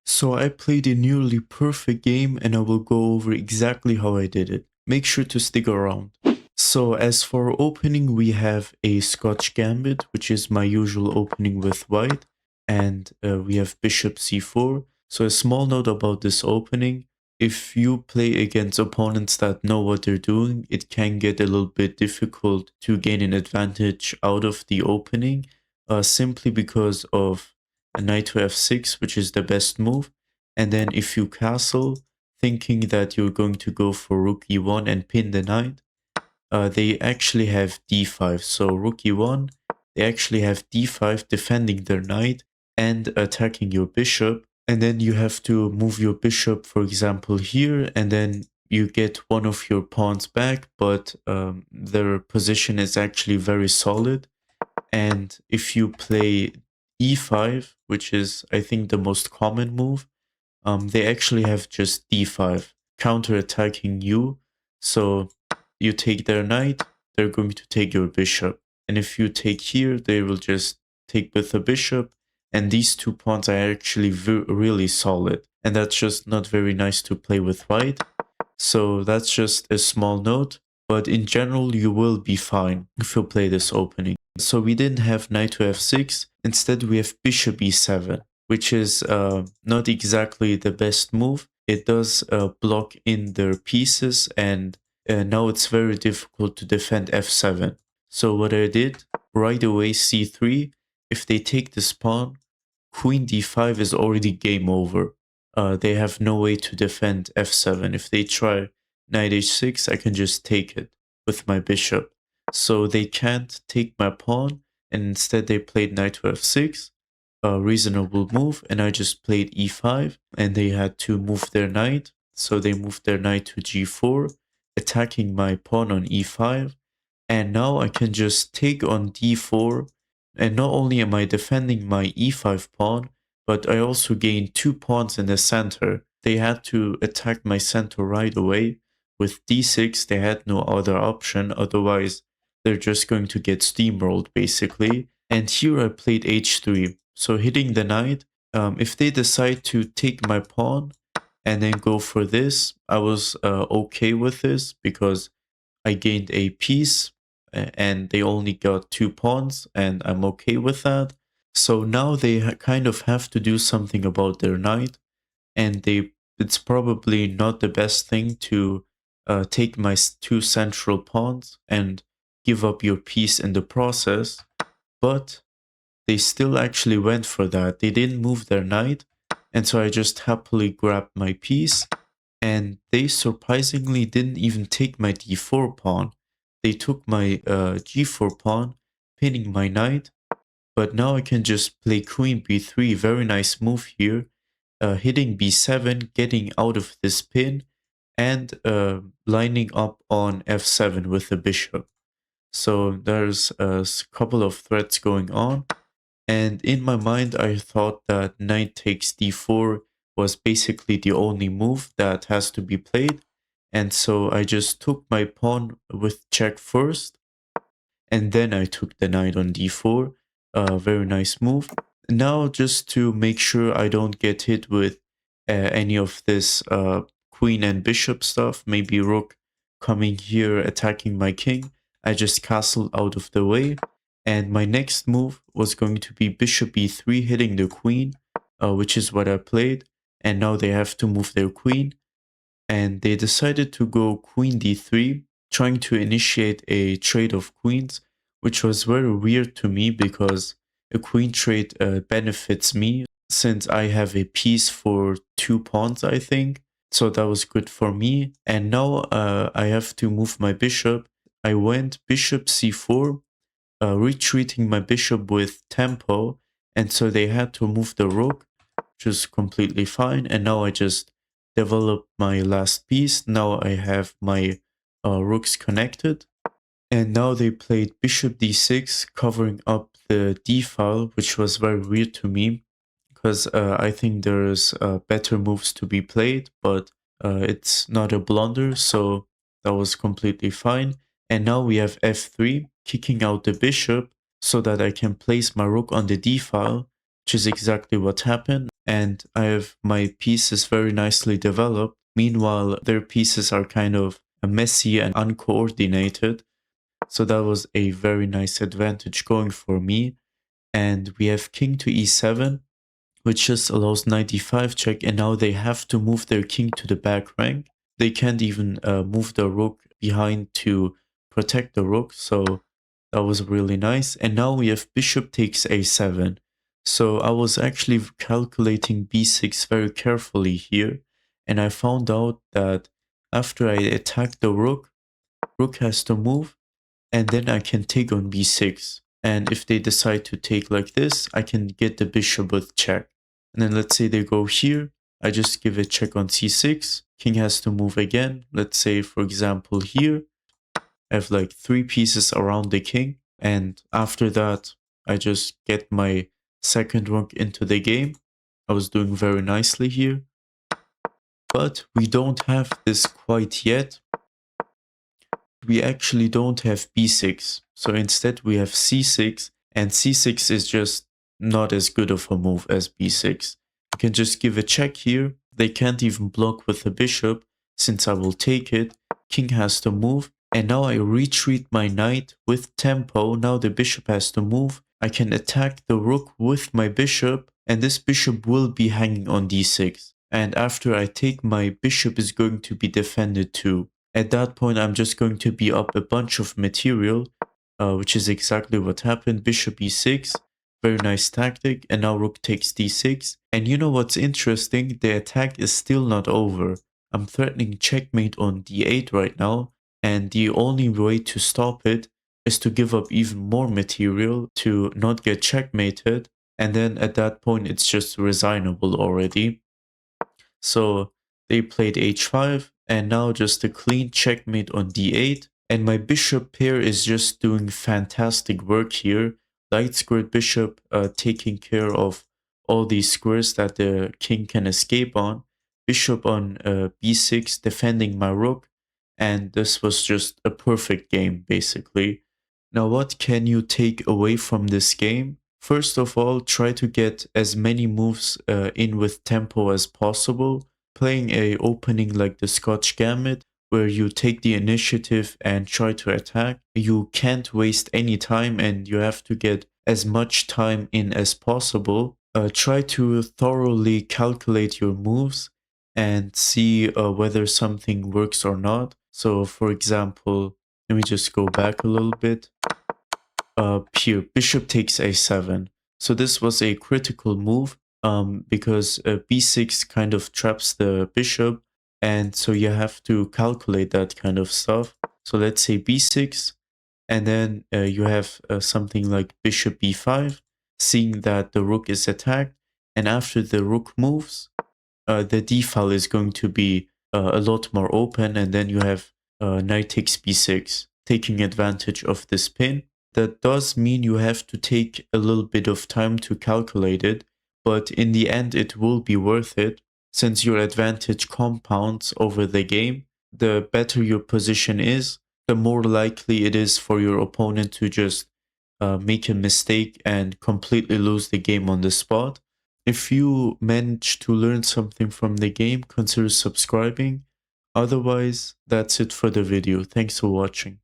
So I played a nearly perfect game and I will go over exactly how I did it. Make sure to stick around. So as for opening, we have a Scotch Gambit, which is my usual opening with white, and we have Bishop c4. So a small note about this opening: if you play against opponents that know what they're doing, it can get a little bit difficult to gain an advantage out of the opening, simply because of a knight to f6, which is the best move. And then if you castle, thinking that you're going to go for rook e1 and pin the knight, they actually have d5. So rook e1, they actually have d5 defending their knight and attacking your bishop. And then you have to move your bishop, for example, here, and then you get one of your pawns back, but their position is actually very solid. And if you play e5, which is, I think, the most common move, they actually have just d5, counter-attacking you. So you take their knight, they're going to take your bishop. And if you take here, they will just take with the bishop. And these two pawns are actually really solid. And that's just not very nice to play with white. So that's just a small note. But in general, you will be fine if you play this opening. So we didn't have knight to f6. Instead, we have bishop e7, which is not exactly the best move. It does block in their pieces, and now it's very difficult to defend f7. So what I did, right away c3, if they take this pawn, queen d5 is already game over. They have no way to defend f7. If they try knight h6, I can just take it with my bishop. So they can't take my pawn, and instead they played knight to f6, a reasonable move, and I just played e5, and they had to move their knight. So they moved their knight to g4, attacking my pawn on e5, and now I can just take on d4, and not only am I defending my e5 pawn, but I also gain two pawns in the center. They had to attack my center right away. With d6, they had no other option, otherwise they're just going to get steamrolled basically. And here I played h3, so hitting the knight. If they decide to take my pawn and then go for this, I was okay with this because I gained a piece and they only got two pawns, and I'm okay with that. So now they kind of have to do something about their knight, and it's probably not the best thing to take my two central pawns and give up your piece in the process, but they still actually went for that. They didn't move their knight, and so I just happily grabbed my piece, and they surprisingly didn't even take my d4 pawn. They took my g4 pawn, pinning my knight, but now I can just play queen b3, very nice move here, hitting b7, getting out of this pin, and lining up on f7 with the bishop. So there's a couple of threats going on, and in my mind I thought that knight takes d4 was basically the only move that has to be played, and so I just took my pawn with check first, and then I took the knight on d4. Very nice move. Now, just to make sure I don't get hit with any of this queen and bishop stuff, maybe rook coming here attacking my king, I just castle out of the way. And my next move was going to be bishop e3 hitting the queen, which is what I played. And now they have to move their queen. And they decided to go queen d3, trying to initiate a trade of queens, which was very weird to me because a queen trade benefits me since I have a piece for two pawns, I think. So that was good for me. And now I have to move my bishop. I went bishop c4, retreating my bishop with tempo. And so they had to move the rook, which is completely fine. And now I just developed my last piece. Now I have my rooks connected. And now they played bishop d6, covering up the d file, which was very weird to me because I think there's better moves to be played, but it's not a blunder, so that was completely fine. And now we have f3, kicking out the bishop so that I can place my rook on the d file, which is exactly what happened. and I have my pieces very nicely developed. Meanwhile, their pieces are kind of messy and uncoordinated. So that was a very nice advantage going for me. And we have king to e7, which just allows knight d5 check, and now they have to move their king to the back rank. They can't even move the rook behind to protect the rook, so that was really nice. And now we have bishop takes a7. So I was actually calculating b6 very carefully here, and I found out that after I attack the rook, rook has to move, and then I can take on b6. And if they decide to take like this, I can get the bishop with check. And then let's say they go here, I just give a check on c6. King has to move again. Let's say, for example, here, I have like 3 pieces around the king. And after that, I just get my second rook into the game. I was doing very nicely here. But we don't have this quite yet. We actually don't have b6. So instead we have c6, and c6 is just not as good of a move as b6. I can just give a check here. They can't even block with the bishop since I will take it. King has to move, and now I retreat my knight with tempo. Now the bishop has to move. I can attack the rook with my bishop, and this bishop will be hanging on d6. And after I take, my bishop is going to be defended too. At that point, I'm just going to be up a bunch of material, which is exactly what happened. Bishop e6, very nice tactic, and now rook takes d6. And you know what's interesting? The attack is still not over. I'm threatening checkmate on d8 right now, and the only way to stop it is to give up even more material to not get checkmated, and then at that point it's just resignable already. So they played h5, and now just a clean checkmate on d8. And my bishop pair is just doing fantastic work here. Light squared bishop taking care of all these squares that the king can escape on. Bishop on b6 defending my rook. And this was just a perfect game, basically. Now, what can you take away from this game? First of all, try to get as many moves in with tempo as possible. Playing a opening like the Scotch Gambit, where you take the initiative and try to attack, you can't waste any time and you have to get as much time in as possible. Try to thoroughly calculate your moves and see whether something works or not. So for example, let me just go back a little bit. Here, bishop takes a7. So this was a critical move because b6 kind of traps the bishop, and so you have to calculate that kind of stuff. So let's say b6, and then you have something like bishop b5, seeing that the rook is attacked, and after the rook moves, the d file is going to be a lot more open, and then you have knight takes b6, taking advantage of this pin. That does mean you have to take a little bit of time to calculate it, but in the end it will be worth it, since your advantage compounds over the game. The better your position is, the more likely it is for your opponent to just make a mistake and completely lose the game on the spot. If you manage to learn something from the game, consider subscribing. Otherwise, that's it for the video. Thanks for watching.